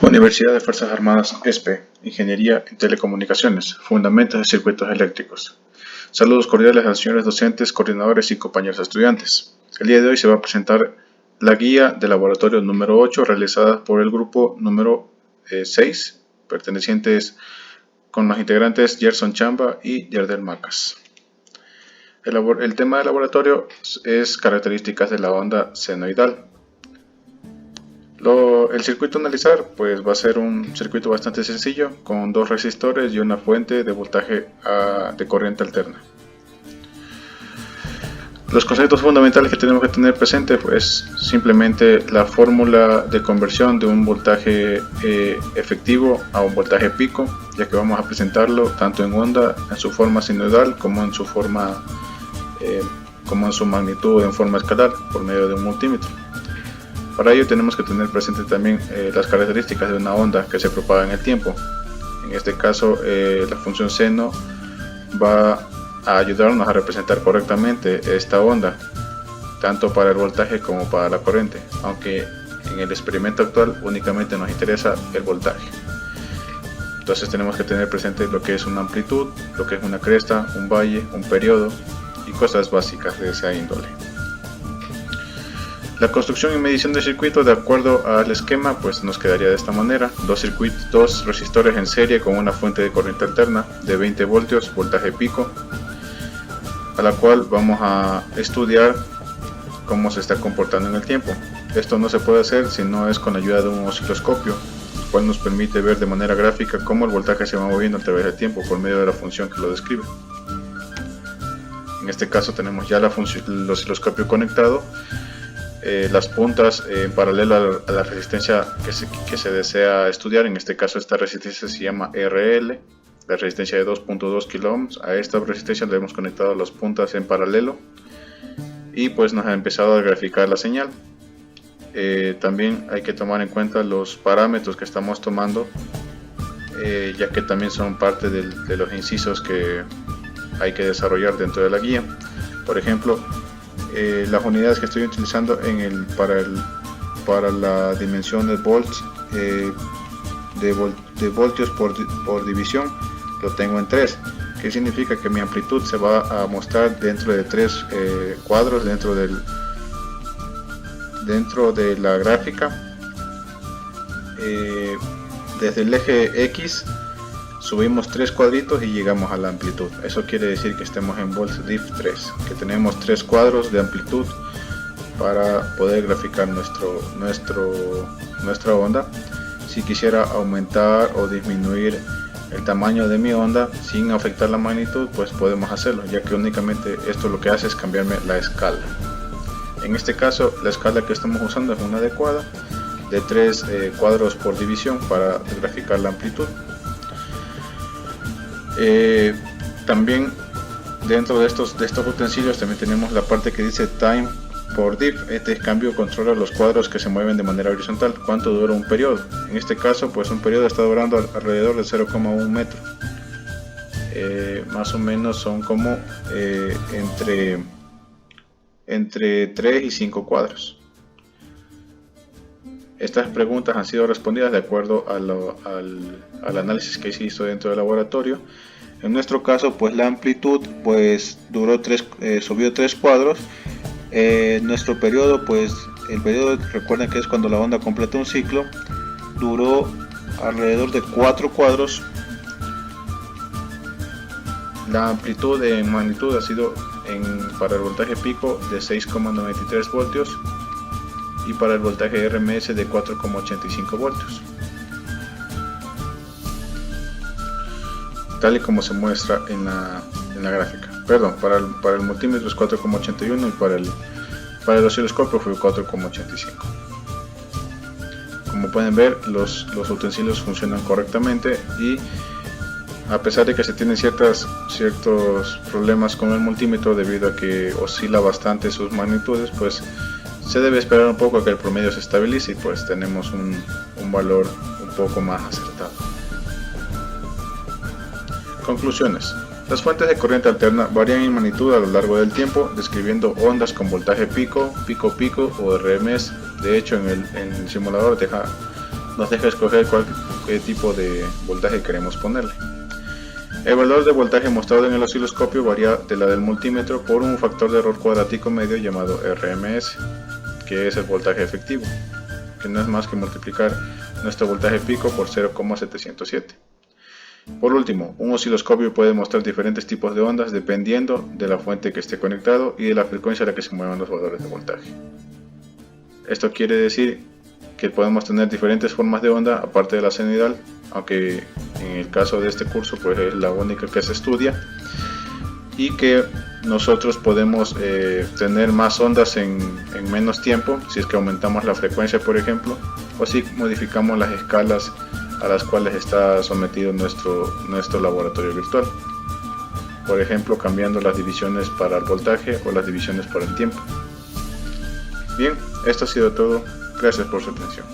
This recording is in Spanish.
Universidad de Fuerzas Armadas ESPE, Ingeniería en Telecomunicaciones, Fundamentos de Circuitos Eléctricos. Saludos cordiales a los señores docentes, coordinadores y compañeros estudiantes. El día de hoy se va a presentar la guía de laboratorio número 8 realizada por el grupo número 6, pertenecientes con los integrantes Gerson Chamba y Yardel Macas. El tema del laboratorio es características de la onda senoidal. El circuito a analizar pues va a ser un circuito bastante sencillo con dos resistores y una fuente de voltaje de corriente alterna. Los conceptos fundamentales que tenemos que tener presente pues simplemente la fórmula de conversión de un voltaje efectivo a un voltaje pico, ya que vamos a presentarlo tanto en onda en su forma sinoidal como en su forma como en su magnitud en forma escalar por medio de un multímetro. Para ello tenemos que tener presente también las características de una onda que se propaga en el tiempo. En este caso la función seno va a ayudarnos a representar correctamente esta onda, tanto para el voltaje como para la corriente, aunque en el experimento actual únicamente nos interesa el voltaje. Entonces tenemos que tener presente lo que es una amplitud, lo que es una cresta, un valle, un periodo y cosas básicas de esa índole. La construcción y medición del circuito de acuerdo al esquema pues nos quedaría de esta manera: dos resistores en serie con una fuente de corriente alterna de 20 voltios, voltaje pico, a la cual vamos a estudiar cómo se está comportando en el tiempo. Esto no se puede hacer si no es con la ayuda de un osciloscopio, el cual nos permite ver de manera gráfica cómo el voltaje se va moviendo a través del tiempo por medio de la función que lo describe. En este caso tenemos ya el osciloscopio conectado. Las puntas en paralelo a la resistencia que se desea estudiar. En este caso esta resistencia se llama RL, la resistencia de 2.2 kilo ohms. A esta resistencia le hemos conectado las puntas en paralelo y pues nos ha empezado a graficar la señal. También hay que tomar en cuenta los parámetros que estamos tomando, ya que también son parte de los incisos que hay que desarrollar dentro de la guía. Por ejemplo, las unidades que estoy utilizando para la dimensión de volts de voltios por división lo tengo en 3, que significa que mi amplitud se va a mostrar dentro de 3 cuadros dentro de la gráfica. Desde el eje X subimos 3 cuadritos y llegamos a la amplitud. Eso quiere decir que estemos en volts diff 3, que tenemos 3 cuadros de amplitud para poder graficar nuestra onda. Si quisiera aumentar o disminuir el tamaño de mi onda sin afectar la magnitud, pues podemos hacerlo, ya que únicamente esto lo que hace es cambiarme la escala. En este caso la escala que estamos usando es una adecuada de 3 cuadros por división para graficar la amplitud. También dentro de estos utensilios también tenemos la parte que dice time por diff. Este cambio controla los cuadros que se mueven de manera horizontal, cuánto dura un periodo. En este caso pues un periodo está durando alrededor de 0,1 metro. Más o menos son como entre 3 y 5 cuadros. Estas preguntas han sido respondidas de acuerdo al análisis que se hizo dentro del laboratorio. En nuestro caso, pues la amplitud pues subió 3 cuadros. Nuestro periodo, pues el periodo, recuerden que es cuando la onda completa un ciclo, duró alrededor de 4 cuadros. La amplitud en magnitud ha sido para el voltaje pico de 6,93 voltios. Y para el voltaje RMS de 4,85 voltios, tal y como se muestra en la gráfica. Perdón, para el multímetro es 4,81 y para el osciloscopio fue 4,85. Como pueden ver, los utensilios funcionan correctamente, y a pesar de que se tienen ciertos problemas con el multímetro debido a que oscila bastante sus magnitudes, pues se debe esperar un poco a que el promedio se estabilice y pues tenemos un valor un poco más acertado. Conclusiones. Las fuentes de corriente alterna varían en magnitud a lo largo del tiempo, describiendo ondas con voltaje pico, pico-pico o RMS. De hecho, en el simulador deja nos deja escoger qué tipo de voltaje queremos ponerle. El valor de voltaje mostrado en el osciloscopio varía de la del multímetro por un factor de error cuadrático medio llamado RMS, que es el voltaje efectivo, que no es más que multiplicar nuestro voltaje pico por 0,707. Por último, un osciloscopio puede mostrar diferentes tipos de ondas dependiendo de la fuente que esté conectado y de la frecuencia a la que se muevan los valores de voltaje. Esto quiere decir que podemos tener diferentes formas de onda aparte de la senoidal, aunque en el caso de este curso pues es la única que se estudia, y que nosotros podemos tener más ondas en menos tiempo si es que aumentamos la frecuencia, por ejemplo, o si modificamos las escalas a las cuales está sometido nuestro laboratorio virtual, por ejemplo cambiando las divisiones para el voltaje o las divisiones para el tiempo. Bien, esto ha sido todo. Gracias por su atención.